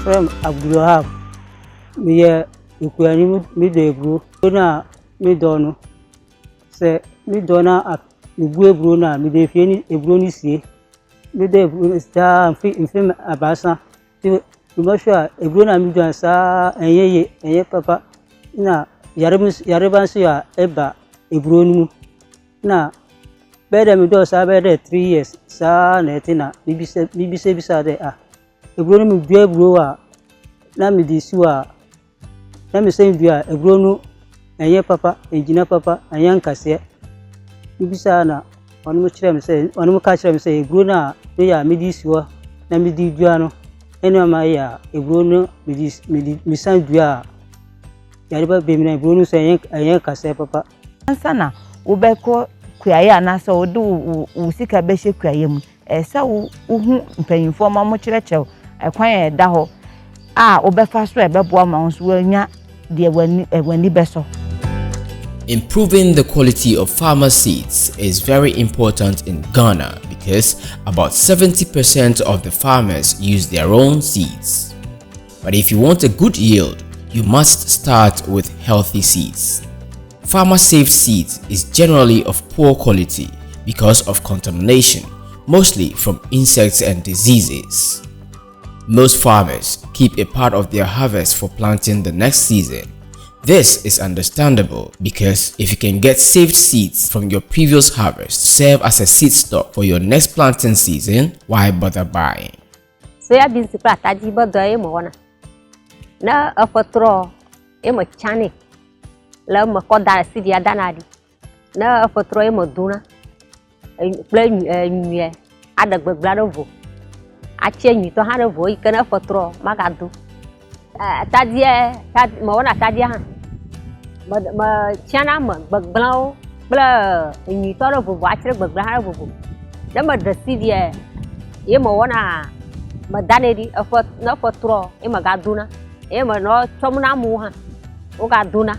from Agronomic. Me ukuani me do ebro na me do no se me do na me bu ebro na me de fie ni ebro ni sie me de ebro sta mfi abasa ti me sure ebro na me do sa enye papa na yare ban so ya eba ebro ni mu na bede me do sa bede 3 years sa na etina bibise de ebro ni me du ebro a na me di siwa na me say dua ebro no enye papa enjina papa anyan kase bibisa na onu mo kire me say onu mo ka kire me say ebro na me ya me di siwa na me di dua no ene ma ya ebro no me san dua ya riba be me na ebro no say anyan kase papa ansana wo be ko kuaye na so wo sika be hye kuaye mu esa wo hu mpanyimfo ma mo kire kyew ekwan e da ho obefa so ebeboa ma nso wanya de wani beso. Improving the quality of farmer seeds is very important in Ghana because about 70% of the farmers use their own seeds. But if you want a good yield, you must start with healthy seeds. Farmer-saved seeds is generally of poor quality because of contamination, mostly from insects and diseases. Most farmers keep a part of their harvest for planting the next season. This is understandable because if you can get saved seeds from your previous harvest to serve as a seed stock for your next planting season, why bother buying? So I been to plant ajiba doye mo na. Na afotro e mo chani. La mo koda seed ya danadi. Na afotro e mo duna. Play nye ada gbegbado vo. Achenyi to hana vo ikana fotro magadu tadia mo na tadia han ma chana ma bagblau bla nyi to ro vo achre bagbla ha vo da ma dasidia ye mo na ma danedi afot na fotro e magaduna e ma no tomna mu ha o gaduna.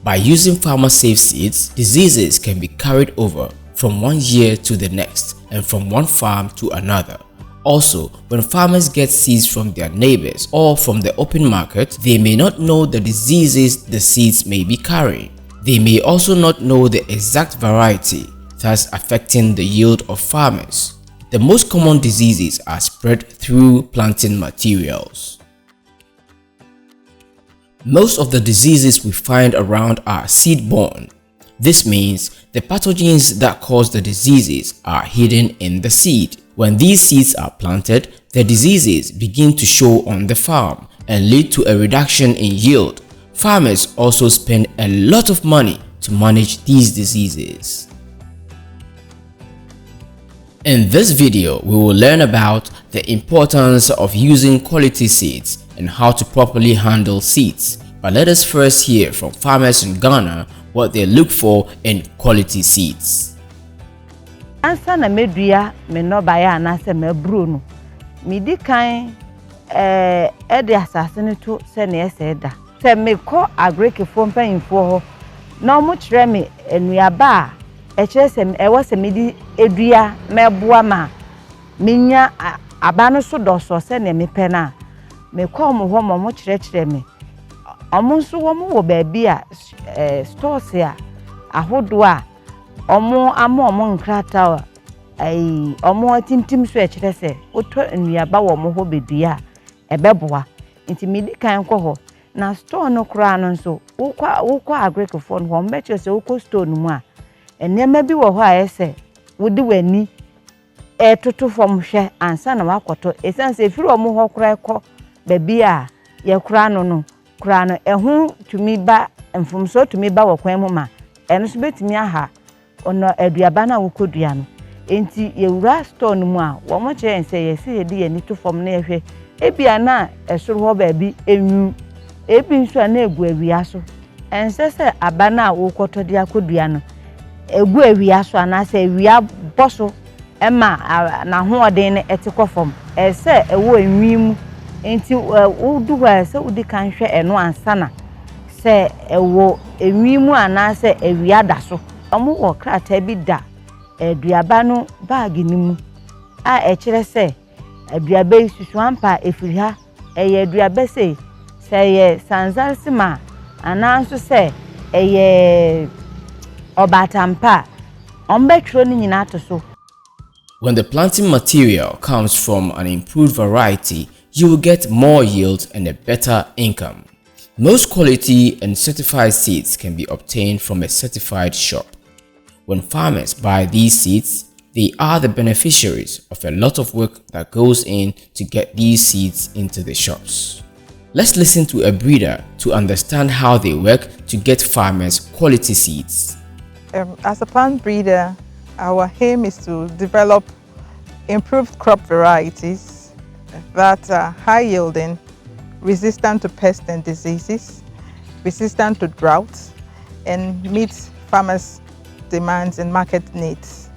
By using farmer-safe seeds, diseases can be carried over from one year to the next and from one farm to another. Also, when farmers get seeds from their neighbors or from the open market, they may not know the diseases the seeds may be carrying. They may also not know the exact variety, thus affecting the yield of farmers. The most common diseases are spread through planting materials. Most of the diseases we find around are seed-borne. This means the pathogens that cause the diseases are hidden in the seed. When these seeds are planted, the diseases begin to show on the farm and lead to a reduction in yield. Farmers also spend a lot of money to manage these diseases. In this video, we will learn about the importance of using quality seeds and how to properly handle seeds. But let us first hear from farmers in Ghana what they look for in quality seeds. Ansa na medua me no baya na se me bro no me di kan de asase ne to se na ese da se me ko agreke fo mpanyimfo ho na mo kire me enuaba e kire se e wo se me di edua meboa ma menya aba no so do se na me pe na me ko mo ho mo kire me omo nso wo mo wo ba bia stores ya ahodo a omo nkrata omo tintim so e kire se oto nnuaba wo mo ho bedua ebeboa nti me di kan ko ho na store no kra no nso wokwa agreke fo no ho mbeche se wokọ store no mu a enema bi wo ho a ese wodi wani toto fom hwe ansa na wakoto esanse firi omo ho kra ekọ ba bia ye kra no ehu tumi ba mfumso tumi ba wo kwan mu ma eno so betumi aha ono aduaba na wokodua no enti yewura store no mu a wo mo kire ense yesi yedi yani to fom na ehwe ebia na esoro ho ba bi enwu ebi nso na egu awia so ense se aba na wokoto de akodua no egu awia so ana se awia boso ema na ho oden ne etikọ fom ese ewo enwi mu enti uduwa se udi kan hwe eno ansana se ewo enwi mu ana se awia da so omo wo krata bi da aduaba no bag ni mu a e kire se aduaba isusu ampa efiri ha ɛyɛ aduaba sei sɛ ɛyɛ sanzaresima anaa nso sɛ ɛyɛ ɔbatampa ɔmbɛtwerɛ no nyinaa to so. When the planting material comes from an improved variety, you will get more yield and a better income. Most quality and certified seeds can be obtained from a certified shop. When farmers buy these seeds, they are the beneficiaries of a lot of work that goes in to get these seeds into the shops. Let's listen to a breeder to understand how they work to get farmers quality seeds. As a plant breeder, our aim is to develop improved crop varieties that are high yielding, resistant to pests and diseases, resistant to droughts, and meet farmers' demands and market needs.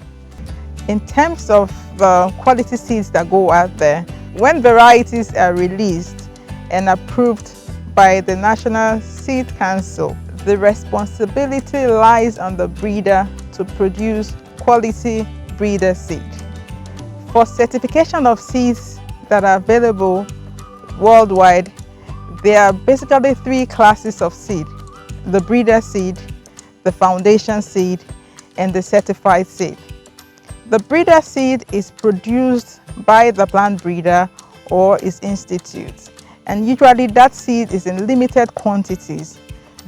In terms of the quality seeds that go out there, when varieties are released and approved by the National Seed Council, the responsibility lies on the breeder to produce quality breeder seed. For certification of seeds that are available worldwide, there are basically 3 classes of seed: the breeder seed, the foundation seed, and the certified seed. The breeder seed is produced by the plant breeder or its institute, and usually that seed is in limited quantities,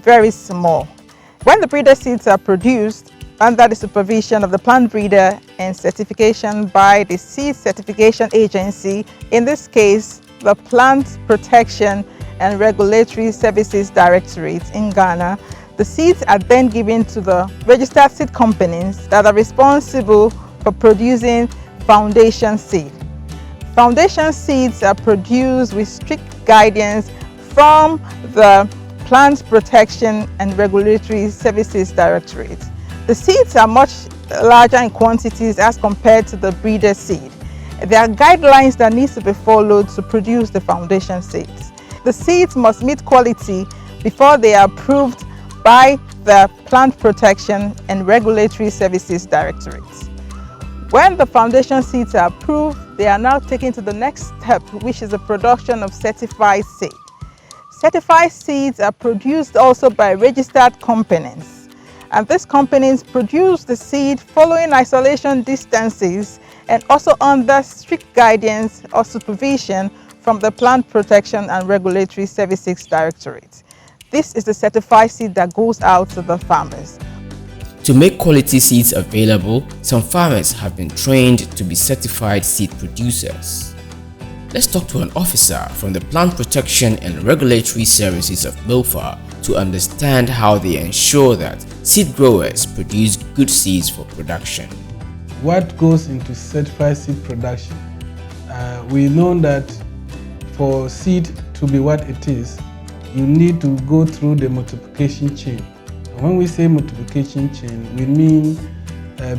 very small. When the breeder seeds are produced under the supervision of the plant breeder and certification by the Seed Certification Agency, in this case, the Plant Protection and Regulatory Services Directorate in Ghana, the seeds are then given to the registered seed companies that are responsible for producing foundation seed. Foundation seeds are produced with strict guidance from the Plant Protection and Regulatory Services Directorate. The seeds are much larger in quantities as compared to the breeder seed. There are guidelines that need to be followed to produce the foundation seeds. The seeds must meet quality before they are approved by the Plant Protection and Regulatory Services Directorate. When the foundation seeds are approved, they are now taken to the next step, which is the production of certified seed. Certified seeds are produced also by registered companies, and these companies produce the seed following isolation distances and also under strict guidance or supervision from the Plant Protection and Regulatory Services Directorate. This is the certified seed that goes out to the farmers. To make quality seeds available, some farmers have been trained to be certified seed producers. Let's talk to an officer from the Plant Protection and Regulatory Services of MILFA to understand how they ensure that seed growers produce good seeds for production. What goes into certified seed production? We know that for seed to be what it is, you need to go through the multiplication chain. When we say multiplication chain, we mean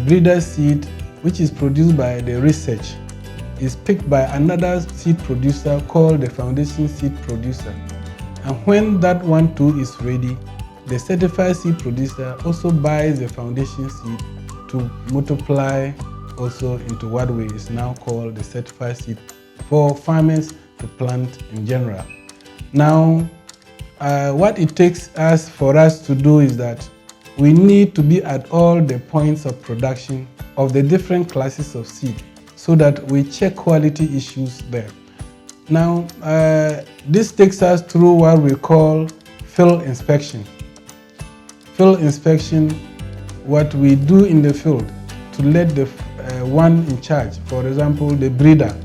breeder seed, which is produced by the research, is picked by another seed producer called the foundation seed producer. And when that one too is ready, the certified seed producer also buys the foundation seed to multiply also into what we is now called the certified seed for farmers to plant in general. Now, what it takes for us to do is that we need to be at all the points of production of the different classes of seed so that we check quality issues there. Now, this takes us through what we call field inspection. Field inspection, what we do in the field to let the one in charge, for example, the breeder,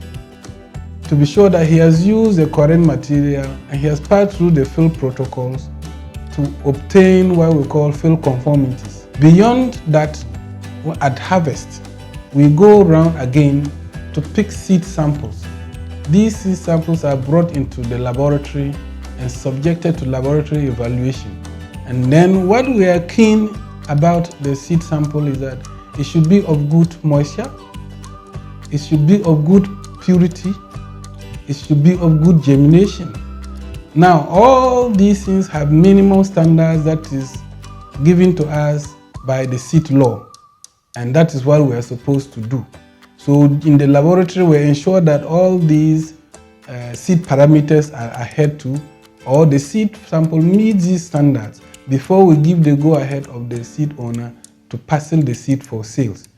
to be sure that he has used the correct material and he has passed through the field protocols to obtain what we call field conformities. Beyond that, at harvest, we go around again to pick seed samples. These seed samples are brought into the laboratory and subjected to laboratory evaluation. And then what we are keen about the seed sample is that it should be of good moisture, it should be of good purity, it should be of good germination. Now, all these things have minimum standards that is given to us by the seed law, and that is what we are supposed to do. So in the laboratory, we ensure that all these seed parameters are adhered to, or the seed sample meets these standards before we give the go-ahead of the seed owner to parcel the seed for sales.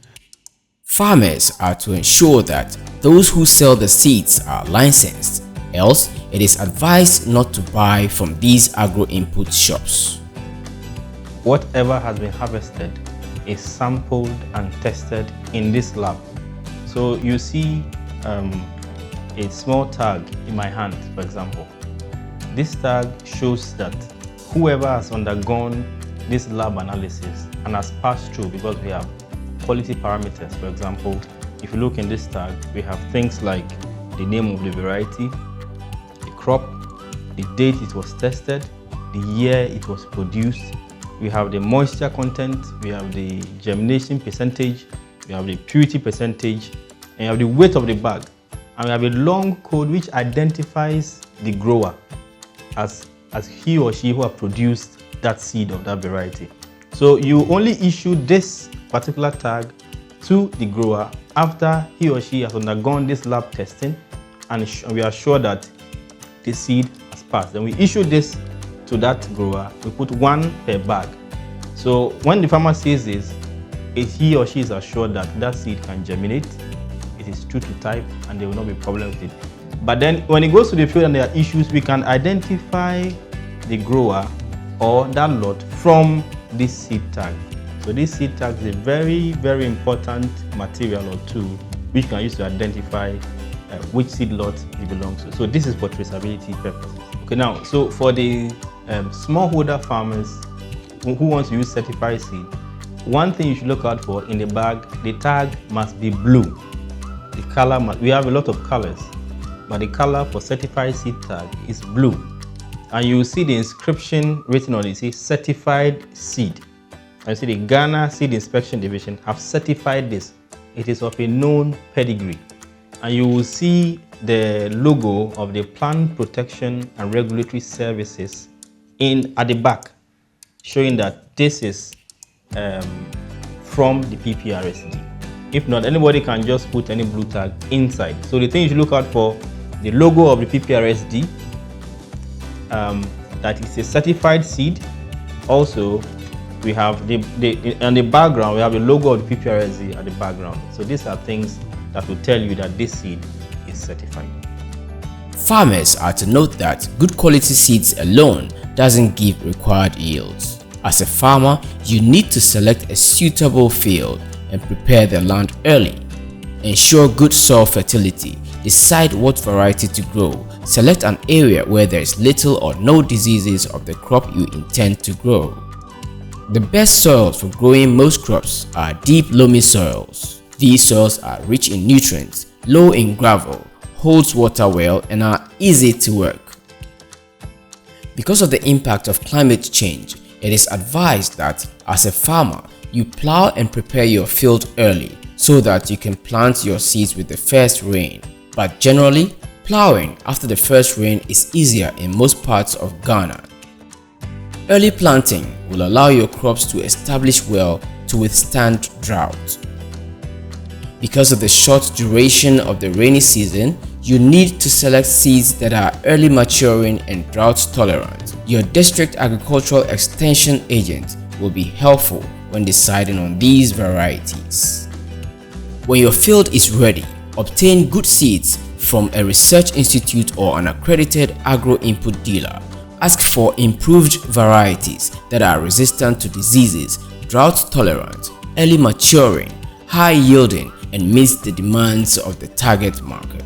Farmers are to ensure that those who sell the seeds are licensed, else it is advised not to buy from these agro-input shops. Whatever has been harvested is sampled and tested in this lab. So you see a small tag in my hand, for example. This tag shows that whoever has undergone this lab analysis and has passed through, because we have quality parameters. For example, if you look in this tag, we have things like the name of the variety, the crop, the date it was tested, the year it was produced. We have the moisture content, we have the germination percentage, we have the purity percentage, and we have the weight of the bag. And we have a long code which identifies the grower as he or she who have produced that seed of that variety. So you only issue this particular tag to the grower after he or she has undergone this lab testing and we are sure that the seed has passed. Then we issue this to that grower. We put 1 per bag. So when the farmer sees this, he or she is assured that that seed can germinate, it is true to type, and there will not be problems with it. But then when it goes to the field and there are issues, we can identify the grower or that lot from this seed tag. So this seed tag is a very, very important material or tool which you can use to identify which seed lot it belongs to. So this is for traceability purposes. Okay, now, so for the smallholder farmers who want to use certified seed, one thing you should look out for in the bag, the tag must be blue. The color we have a lot of colors, but the color for certified seed tag is blue. And you will see the inscription written on it, says certified seed. And you see the Ghana Seed Inspection Division have certified this. It is of a known pedigree. And you will see the logo of the Plant Protection and Regulatory Services at the back, showing that this is from the PPRSD. If not, anybody can just put any blue tag inside. So the thing you should look out for, the logo of the PPRSD, that is a certified seed. Also, we have in the background, we have the logo of the PPRSD at the background. So these are things that will tell you that this seed is certified. Farmers are to note that good quality seeds alone doesn't give required yields. As a farmer, you need to select a suitable field and prepare the land early. Ensure good soil fertility, decide what variety to grow, select an area where there is little or no diseases of the crop you intend to grow. The best soils for growing most crops are deep loamy soils. These soils are rich in nutrients, low in gravel, holds water well, and are easy to work. Because of the impact of climate change, it is advised that as a farmer, you plow and prepare your field early so that you can plant your seeds with the first rain. But generally, plowing after the first rain is easier in most parts of Ghana. Early planting will allow your crops to establish well to withstand drought. Because of the short duration of the rainy season, you need to select seeds that are early maturing and drought tolerant. Your district agricultural extension agent will be helpful when deciding on these varieties. When your field is ready, obtain good seeds from a research institute or an accredited agro-input dealer. Ask for improved varieties that are resistant to diseases, drought tolerant, early maturing, high yielding, and meets the demands of the target market.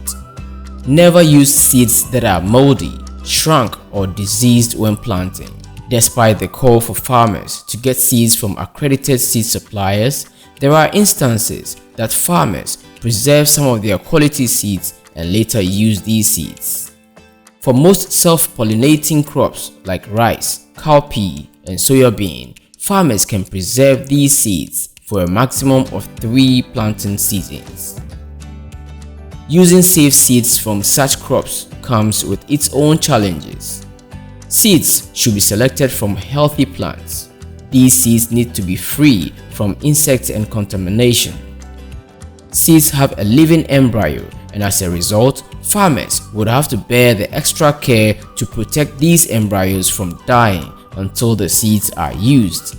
Never use seeds that are moldy, shrunk, or diseased when planting. Despite the call for farmers to get seeds from accredited seed suppliers, there are instances that farmers preserve some of their quality seeds and later use these seeds. For most self-pollinating crops like rice, cowpea, and soybean, farmers can preserve these seeds for a maximum of 3 planting seasons. Using safe seeds from such crops comes with its own challenges. Seeds should be selected from healthy plants. These seeds need to be free from insects and contamination. Seeds have a living embryo, and as a result, Farmers would have to bear the extra care to protect these embryos from dying until the seeds are used.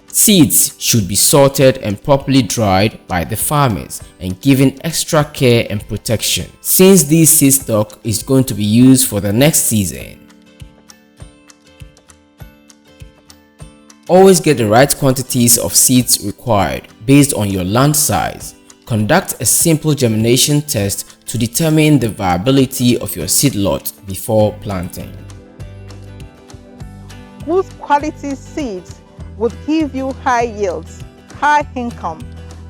Seeds should be sorted and properly dried by the farmers and given extra care and protection, since this seed stock is going to be used for the next season. Always get the right quantities of seeds required based on your land size. Conduct a simple germination test to determine the viability of your seed lot before planting. Good quality seeds would give you high yields, high income,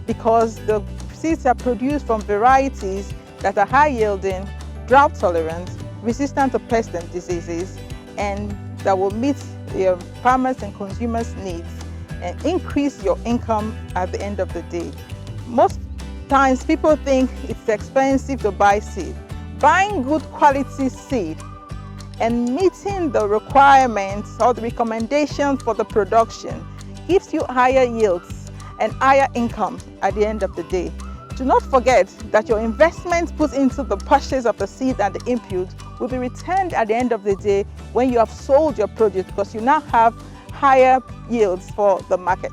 because the seeds are produced from varieties that are high yielding, drought tolerant, resistant to pests and diseases, and that will meet your farmers and consumers' needs and increase your income at the end of the day. Most times people think it's expensive to buy seed. Buying good quality seed and meeting the requirements or the recommendations for the production gives you higher yields and higher income at the end of the day. Do not forget that your investment put into the purchase of the seed and the input will be returned at the end of the day when you have sold your produce, because you now have higher yields for the market.